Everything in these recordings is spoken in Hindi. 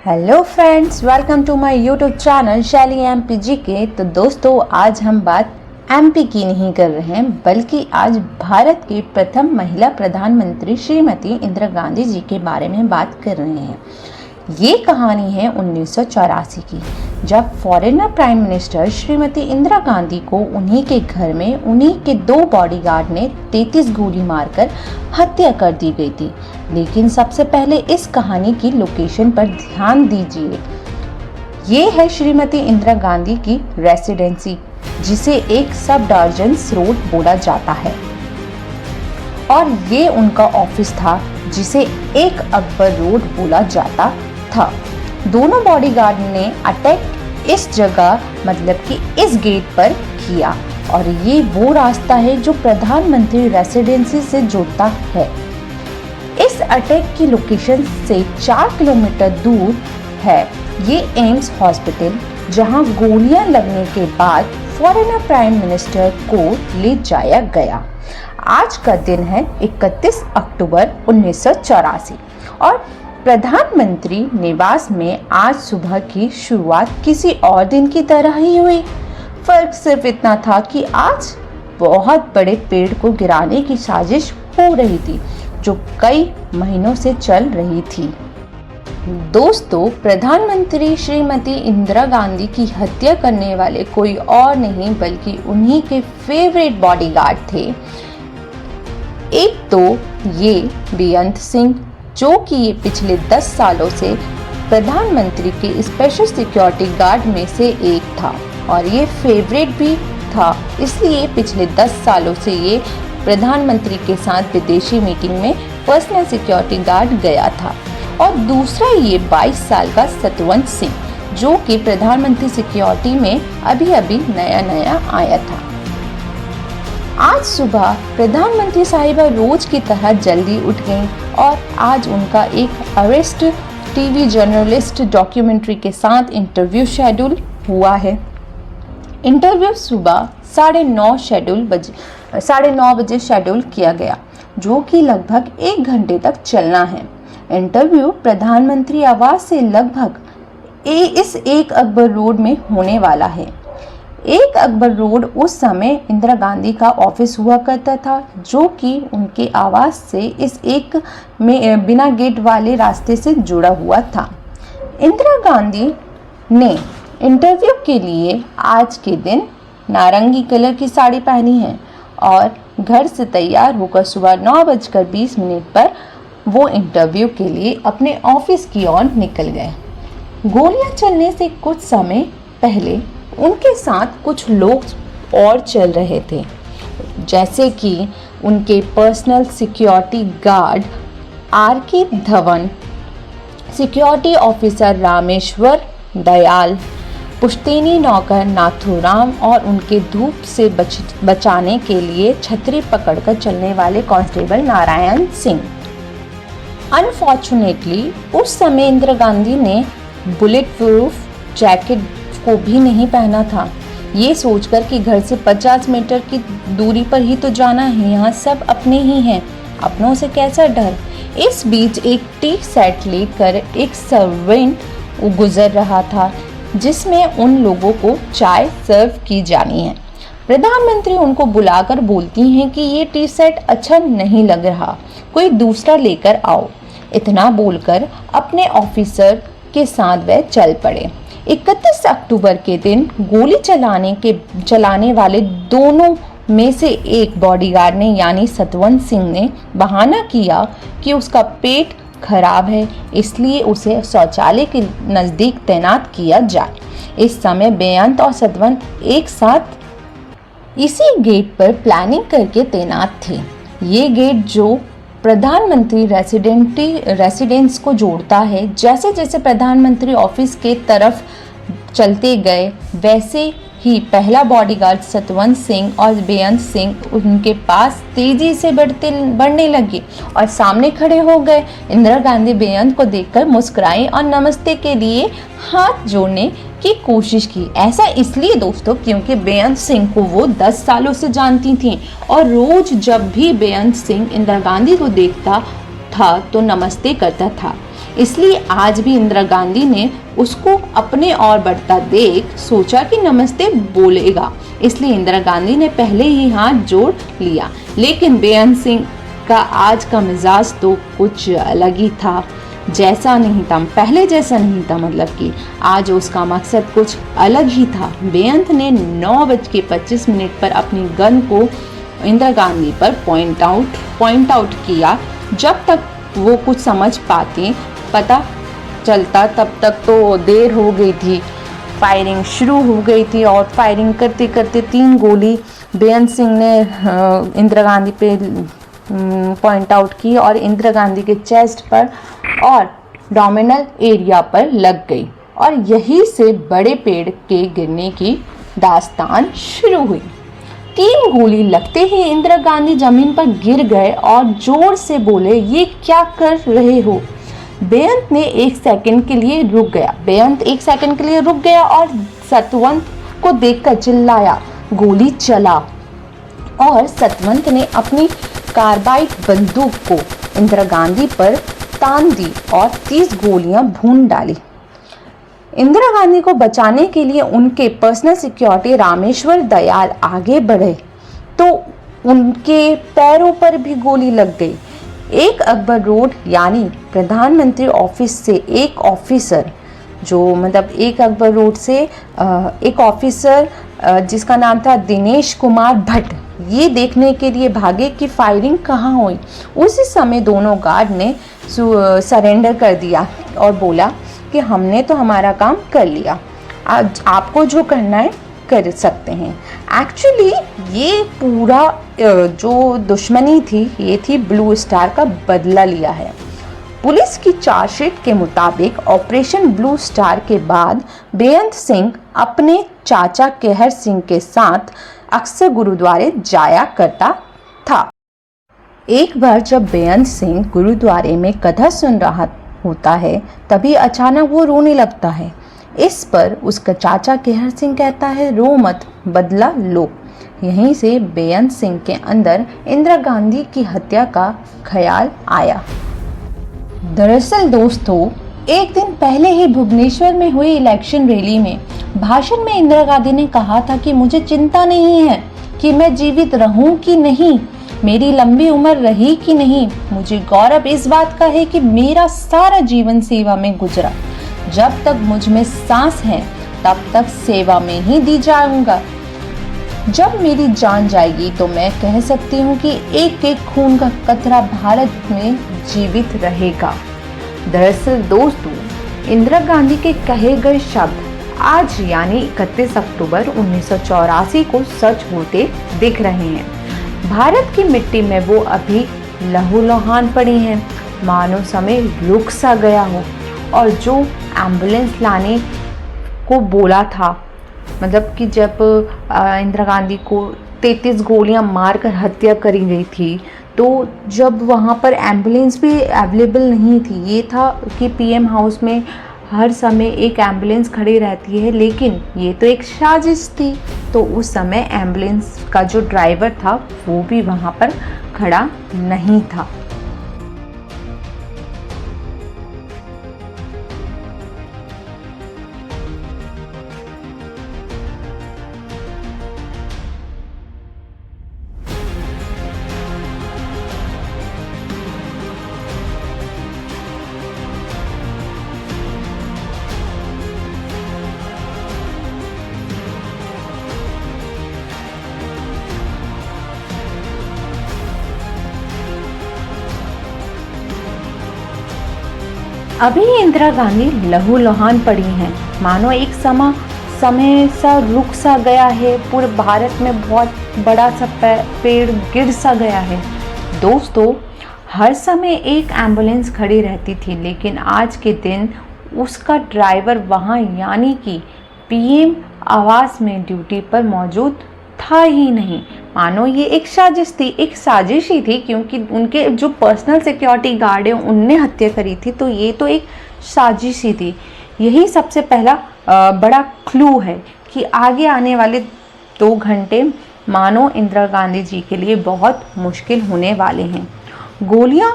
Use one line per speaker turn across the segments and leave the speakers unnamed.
Hello friends, welcome to my YouTube channel Shaili MPG के। तो दोस्तों, आज हम बात एमपी की नहीं कर रहे हैं, बल्कि आज भारत की प्रथम महिला प्रधानमंत्री श्रीमती इंदिरा गांधी जी के बारे में बात कर रहे हैं। ये कहानी है 1984 की, जब foreigner prime minister Shrimati Indira Gandhi को उन्हीं के घर में उन्हीं के 2 बॉडीगार्ड ने 33 गोली मारकर हत्या कर दी गई थी। लेकिन सबसे पहले इस कहानी की लोकेशन पर ध्यान दीजिए। ये है श्रीमती इंदिरा गांधी की रेसिडेंसी, जिसे एक सब डार्जन्स रोड बोला जाता है, और ये उनका ऑफिस था, जिसे एक अकबर रोड बोला जाता था। दोनों बॉडीगार्ड ने अटैक इस जगह, मतलब कि इस गेट पर किया, और ये वो रास्ता है जो प्रधानमंत्री रेसिडेंसी से जुड़ता है। इस अटैक की लोकेशन से 4 किलोमीटर दूर है ये एम्स हॉस्पिटल, जहां गोलियां लगने के बाद फॉरेनर प्राइम मिनिस्टर को ले जाया गया। आज का दिन है 31 अक्टूबर 1984 और प्रधानमंत्री निवास में आज सुबह की शुरुआत किसी और दिन की तरह ही हुई। फर्क सिर्फ इतना था कि आज बहुत बड़े पेड़ को गिराने की साजिश हो रही थी, जो कई महीनों से चल रही थी। दोस्तों, प्रधानमंत्री श्रीमती इंदिरा गांधी की हत्या करने वाले कोई और नहीं बल्कि उन्हीं के फेवरेट बॉडीगार्ड थे। एक तो ये बेअंत सिंह, जो कि ये पिछले 10 सालों से प्रधानमंत्री के स्पेशल सिक्योरिटी गार्ड में से एक था, और ये फेवरेट भी था, इसलिए पिछले 10 सालों से ये प्रधानमंत्री के साथ विदेशी मीटिंग में पर्सनल सिक्योरिटी गार्ड गया था। और दूसरा ये 22 साल का सतवंत सिंह, जो कि प्रधानमंत्री सिक्योरिटी में अभी नया आया था। आज सुबह प्रधानमंत्री साहिबा रोज की तरह जल्दी उठ गईं, और आज उनका एक अरेस्ट टीवी जर्नलिस्ट डॉक्यूमेंट्री के साथ इंटरव्यू शेड्यूल हुआ है। इंटरव्यू सुबह 9:30 बजे शेड्यूल किया गया, जो कि लगभग 1 घंटे तक चलना है। इंटरव्यू प्रधानमंत्री आवास से लगभग इस एक अकबर रोड में होने वाला है। एक अकबर रोड उस समय इंदिरा गांधी का ऑफिस हुआ करता था, जो कि उनके आवास से इस एक में बिना गेट वाले रास्ते से जुड़ा हुआ था। इंदिरा गांधी ने इंटरव्यू के लिए आज के दिन नारंगी कलर की साड़ी पहनी है, और घर से तैयार होकर सुबह 9:20 पर वो इंटरव्यू के लिए अपने ऑफिस की ओर निकल गए। गोलियां चलने से कुछ समय पहले उनके साथ कुछ लोग और चल रहे थे, जैसे कि उनके personal security guard R K. Dhawan, security officer Rameshwar Dayal, पुश्तैनी नौकर नाथूराम, और उनके धूप से बचाने के लिए छतरी पकड़कर चलने वाले कांस्टेबल नारायण सिंह। अनफॉर्चुनेटली उस समय इंदिरा गांधी ने बुलेट प्रूफ जैकेट को भी नहीं पहना था, ये सोचकर कि घर से 50 मीटर की दूरी पर ही तो जाना है, यहाँ सब अपने ही हैं, अपनों से कैसा डर। इस बीच एक टी सेट लेकर एक सर्वेंट गुजर रहा था, जिसमें उन लोगों को चाय सर्व की जानी है। प्रधानमंत्री उनको बुलाकर बोलती हैं कि ये टी सेट अच्छा नहीं लग रहा, कोई दूसरा लेकर आओ। इतना बोलकर अपने ऑफिसर के साथ वह चल पड़े। 31 अक्टूबर के दिन गोली चलाने वाले दोनों में से एक बॉडीगार्ड ने, यानी सतवंत सिंह ने बहाना किया कि उसका पेट खराब है, इसलिए उसे शौचालय के नज़दीक तैनात किया जाए। इस समय बेअंत और सतवंत एक साथ इसी गेट पर प्लानिंग करके तैनात थे। ये गेट जो प्रधानमंत्री रेसिडेंस को जोड़ता है, जैसे जैसे प्रधानमंत्री ऑफिस के तरफ चलते गए, वैसे ही पहला बॉडीगार्ड सतवंत सिंह और बेअंत सिंह उनके पास तेजी से बढ़ने लगे और सामने खड़े हो गए। इंदिरा गांधी बेअंत को देखकर मुस्कुराई और नमस्ते के लिए हाथ जोड़ने की कोशिश की। ऐसा इसलिए दोस्तों, क्योंकि बेअंत सिंह को वो 10 सालों से जानती थी, और रोज जब भी बेअंत सिंह इंदिरा गांधी को देखता था तो नमस्ते करता था। इसलिए आज भी इंदिरा गांधी ने उसको अपने ओर बढ़ता देख सोचा कि नमस्ते बोलेगा, इसलिए इंदिरा गांधी ने पहले ही हाथ जोड़ लिया। लेकिन बेअंत सिंह का आज का मिजाज तो कुछ अलग ही था, जैसा नहीं था पहले, जैसा नहीं था, मतलब कि आज उसका मकसद कुछ अलग ही था। बेअंत ने 9:25 पर अपनी गन को इंदिरा गांधी पर पॉइंट आउट किया। जब तक वो कुछ समझ पता चलता तब तक तो देर हो गई थी। फायरिंग शुरू हो गई थी और फायरिंग करते करते 3 गोली बेअंत सिंह ने इंदिरा गांधी पे पॉइंट आउट की और इंदिरा गांधी के चेस्ट पर और डोमिनल एरिया पर लग गई और यहीं से बड़े पेड़ के गिरने की दास्तान शुरू हुई। 3 गोली लगते ही इंदिरा गांधी जमीन पर गिर गए और जोर से बोले, ये क्या कर रहे हो? बेअंत ने 1 सेकंड के लिए रुक गया और सतवंत को देखकर चिल्लाया, गोली चला। और सतवंत ने अपनी कार्बाइड बंदूक को इंदिरा गांधी पर तान दी और 30 गोलियां भून डाली। इंदिरा गांधी को बचाने के लिए उनके पर्सनल सिक्योरिटी रामेश्वर दयाल आगे बढ़े तो उनके पैरों पर भी गोली लग गई। एक अकबर रोड यानी प्रधानमंत्री ऑफिस से एक ऑफिसर एक अकबर रोड से एक ऑफिसर जिसका नाम था दिनेश कुमार भट्ट, ये देखने के लिए भागे कि फायरिंग कहाँ हुई। उसी समय दोनों गार्ड ने सरेंडर कर दिया और बोला कि हमने तो हमारा काम कर लिया, आज आपको जो करना है कर सकते हैं। एक्चुअली ये पूरा जो दुश्मनी थी ये थी ब्लू स्टार का बदला लिया है। पुलिस की चार्जशीट के मुताबिक ऑपरेशन ब्लू स्टार के बाद बेअंत सिंह अपने चाचा केहर सिंह के साथ अक्सर गुरुद्वारे जाया करता था। एक बार जब बेअंत सिंह गुरुद्वारे में कथा सुन रहा होता है तभी अचानक वो रोने लगता है। इस पर उसका चाचा केहर सिंह कहता है, रो मत, बदला लो। यहीं से बेअंत सिंह के अंदर इंदिरा गांधी की हत्या का ख्याल आया। दरअसल दोस्तों, एक दिन पहले ही भुवनेश्वर में हुई इलेक्शन रैली में भाषण में इंदिरा गांधी ने कहा था कि मुझे चिंता नहीं है कि मैं जीवित रहूं कि नहीं, मेरी लंबी उम्र रही कि नहीं, मुझे गौरव इस बात का है कि मेरा सारा जीवन सेवा में गुजरा। जब तक मुझ में सांस है तब तक सेवा में ही दी जाऊंगा। जब मेरी जान जाएगी तो मैं कह सकती हूँ कि एक एक खून का कतरा भारत में जीवित रहेगा। दरअसल दोस्तों, इंदिरा गांधी के कहे गए शब्द आज यानी 31 अक्टूबर 1984 को सच होते दिख रहे हैं। भारत की मिट्टी में वो अभी लहूलुहान पड़ी हैं, मानो समय रुक सा गया हो। और जो एम्बुलेंस लाने को बोला था, मतलब कि जब इंदिरा गांधी को 33 गोलियां मारकर हत्या करी गई थी, तो जब वहाँ पर एम्बुलेंस भी अवेलेबल नहीं थी, ये था कि पीएम हाउस में हर समय एक एम्बुलेंस खड़ी रहती है, लेकिन ये तो एक साजिश थी। तो उस समय एम्बुलेंस का जो ड्राइवर था वो भी वहाँ पर खड़ा नहीं था। अभी इंदिरा गांधी लहूलुहान पड़ी हैं, मानो एक समय सा रुक सा गया है, पूरे भारत में बहुत बड़ा सा पेड़ गिर सा गया है। दोस्तों, हर समय एक एम्बुलेंस खड़ी रहती थी, लेकिन आज के दिन उसका ड्राइवर वहाँ यानी कि पीएम आवास में ड्यूटी पर मौजूद था ही नहीं। मानो ये एक साजिश ही थी, क्योंकि उनके जो पर्सनल सिक्योरिटी गार्ड है उनने हत्या करी थी, तो ये तो एक साजिश ही थी। यही सबसे पहला बड़ा क्लू है कि आगे आने वाले 2 घंटे मानो इंदिरा गांधी जी के लिए बहुत मुश्किल होने वाले हैं। गोलियां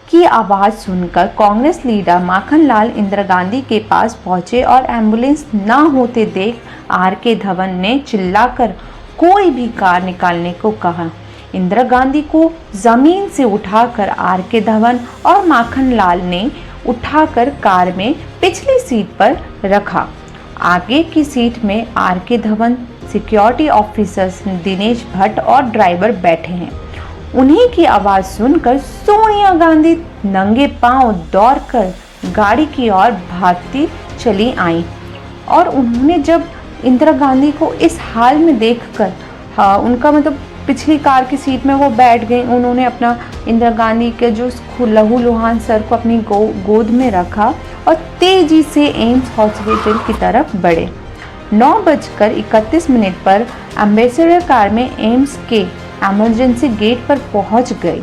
की आवाज़ सुनकर कांग्रेस लीडर माखनलाल इंदिरा गांधी के पास पहुंचे और एम्बुलेंस ना होते देख आर.के. धवन ने चिल्लाकर कोई भी कार निकालने को कहा। इंदिरा गांधी को जमीन से उठाकर आर.के. धवन और माखनलाल ने उठाकर कार में पिछली सीट पर रखा। आगे की सीट में R K. Dhawan, security officers Dinesh Bhatt और ड्राइवर बैठे हैं। उन्हीं की आवाज़ सुनकर सोनिया गांधी नंगे पांव दौड़कर गाड़ी की ओर भागती चली आईं और उन्होंने जब इंदिरा गांधी को इस हाल में देखकर उनका मतलब पिछली कार की सीट में वो बैठ गई। उन्होंने अपना इंदिरा गांधी के जो लहूलुहान सर को अपनी गोद में रखा और तेजी से एम्स हॉस्पिटल की तरफ बढ़े। 9:31 पर एम्बेसडर कार में एम्स के इमरजेंसी गेट पर पहुंच गई।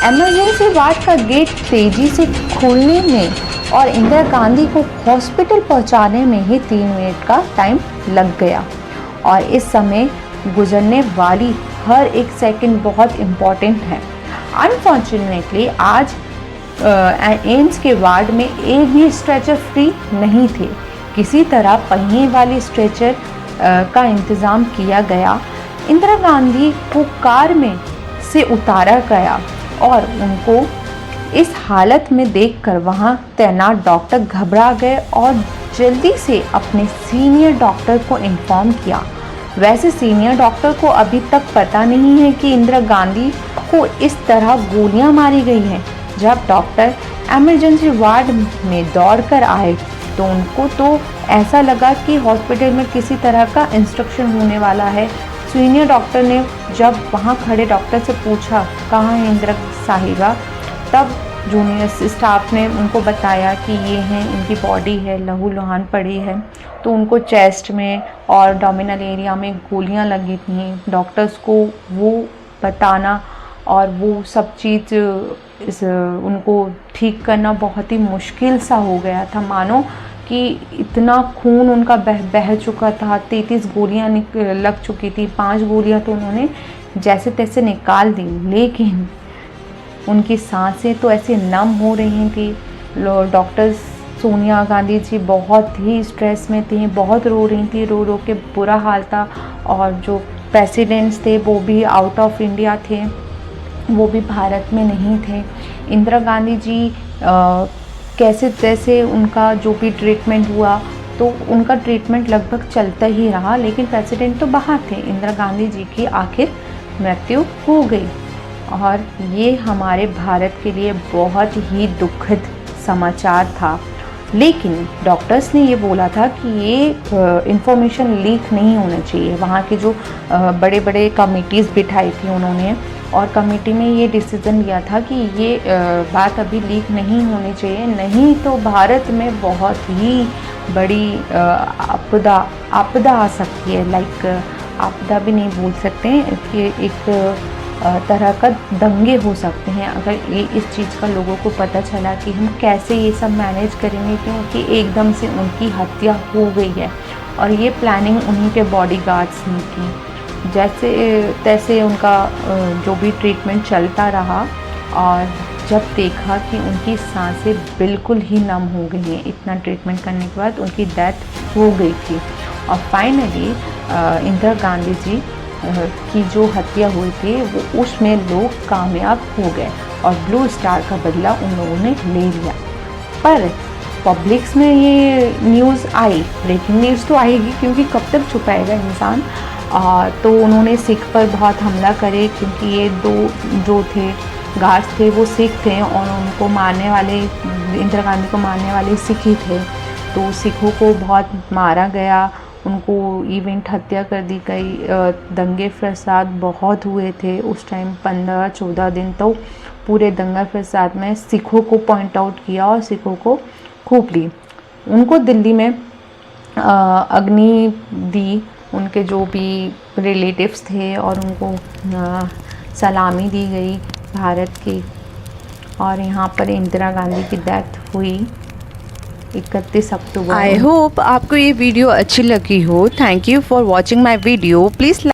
इमरजेंसी वार्ड का गेट तेजी से खुलने में और इंदिरा गांधी को हॉस्पिटल पहुंचाने में ही 3 मिनट का टाइम लग गया और इस समय गुजरने वाली हर एक सेकंड बहुत इम्पॉर्टेंट है। अनफॉर्चुनेटली आज एम्स के वार्ड में एक भी स्ट्रेचर फ्री नहीं थे। किसी तरह पहिए वाली स्ट्रेचर का इंतज़ाम किया गया। इंदिरा गांधी को कार में से उतारा गया और उनको इस हालत में देखकर वहां तैनात डॉक्टर घबरा गए और जल्दी से अपने सीनियर डॉक्टर को इन्फॉर्म किया। वैसे सीनियर डॉक्टर को अभी तक पता नहीं है कि इंदिरा गांधी को इस तरह गोलियां मारी गई हैं। जब डॉक्टर इमरजेंसी वार्ड में दौड़कर आए तो उनको तो ऐसा लगा कि हॉस्पिटल में किसी तरह का इंस्ट्रक्शन होने वाला है। सीनियर डॉक्टर ने जब वहाँ खड़े डॉक्टर से पूछा कहाँ है इंदिरा साहिबा, तब जूनियर स्टाफ ने उनको बताया कि ये हैं, इनकी बॉडी है लहूलुहान पड़ी है। तो उनको चेस्ट में और डोमिनल एरिया में गोलियां लगी थी। डॉक्टर्स को वो बताना और वो सब चीज़ उनको ठीक करना बहुत ही मुश्किल सा हो गया था। मानो कि इतना खून उनका बह चुका था। 33 गोलियां लग चुकी थी। 5 गोलियां तो उन्होंने जैसे तैसे निकाल दी, लेकिन उनकी सांसें तो ऐसे नम हो रही थी। डॉक्टर्स सोनिया गांधी जी बहुत ही स्ट्रेस में थी, बहुत रो रही थी, रो रो के बुरा हाल था। और जो प्रेसिडेंट्स थे वो भी आउट ऑफ इंडिया थे, वो भी भारत में नहीं थे। इंदिरा गांधी जी कैसे तैसे उनका जो भी ट्रीटमेंट हुआ तो उनका ट्रीटमेंट लगभग चलता ही रहा, लेकिन प्रेसिडेंट तो बाहर थे। इंदिरा गांधी जी की आखिर मृत्यु हो गई और ये हमारे भारत के लिए बहुत ही दुखद समाचार था। लेकिन डॉक्टर्स ने ये बोला था कि ये इंफॉर्मेशन लीक नहीं होना चाहिए। वहाँ के जो बड़े बड़े कमिटीज़ बिठाई थी उन्होंने, और कमेटी में ये डिसीज़न लिया था कि ये बात अभी लीक नहीं होनी चाहिए, नहीं तो भारत में बहुत ही बड़ी आपदा आ सकती है। लाइक आपदा भी नहीं बोल सकते हैं कि एक तरह का दंगे हो सकते हैं अगर ये इस चीज़ का लोगों को पता चला कि हम कैसे ये सब मैनेज करेंगे, क्योंकि एकदम से उनकी हत्या हो गई है और ये प्लानिंग उन्हीं के बॉडीगार्ड्स ने की। जैसे तैसे उनका जो भी ट्रीटमेंट चलता रहा और जब देखा कि उनकी सांसें बिल्कुल ही नम हो गई हैं, इतना ट्रीटमेंट करने के बाद उनकी डेथ हो गई थी। और फाइनली इंदिरा गांधी जी की जो हत्या हुई थी वो उसमें लोग कामयाब हो गए और ब्लू स्टार का बदला उन लोगों ने ले लिया। पर पब्लिक्स में ये न्यूज़ आई, ब्रेकिंग न्यूज़ तो आएगी क्योंकि कब तक छुपाएगा इंसान। तो उन्होंने सिख पर बहुत हमला करे, क्योंकि ये दो जो थे गार्ड्स थे वो सिख थे और उनको मारने वाले, इंदिरा गांधी को मारने वाले सिख ही थे। तो सिखों को बहुत मारा गया, उनको इवेंट हत्या कर दी गई। दंगे फसाद बहुत हुए थे उस टाइम, 15-14 दिन तो पूरे दंगा फसाद में सिखों को पॉइंट आउट किया और सिखों को खूब ली। उनको दिल्ली में अग्नि दी, उनके जो भी रिलेटिव्स थे, और उनको सलामी दी गई भारत की। और यहाँ पर इंदिरा गांधी की डेथ हुई 31 अक्टूबर।
आई होप आपको ये वीडियो अच्छी लगी हो। Thank you for watching my video. Please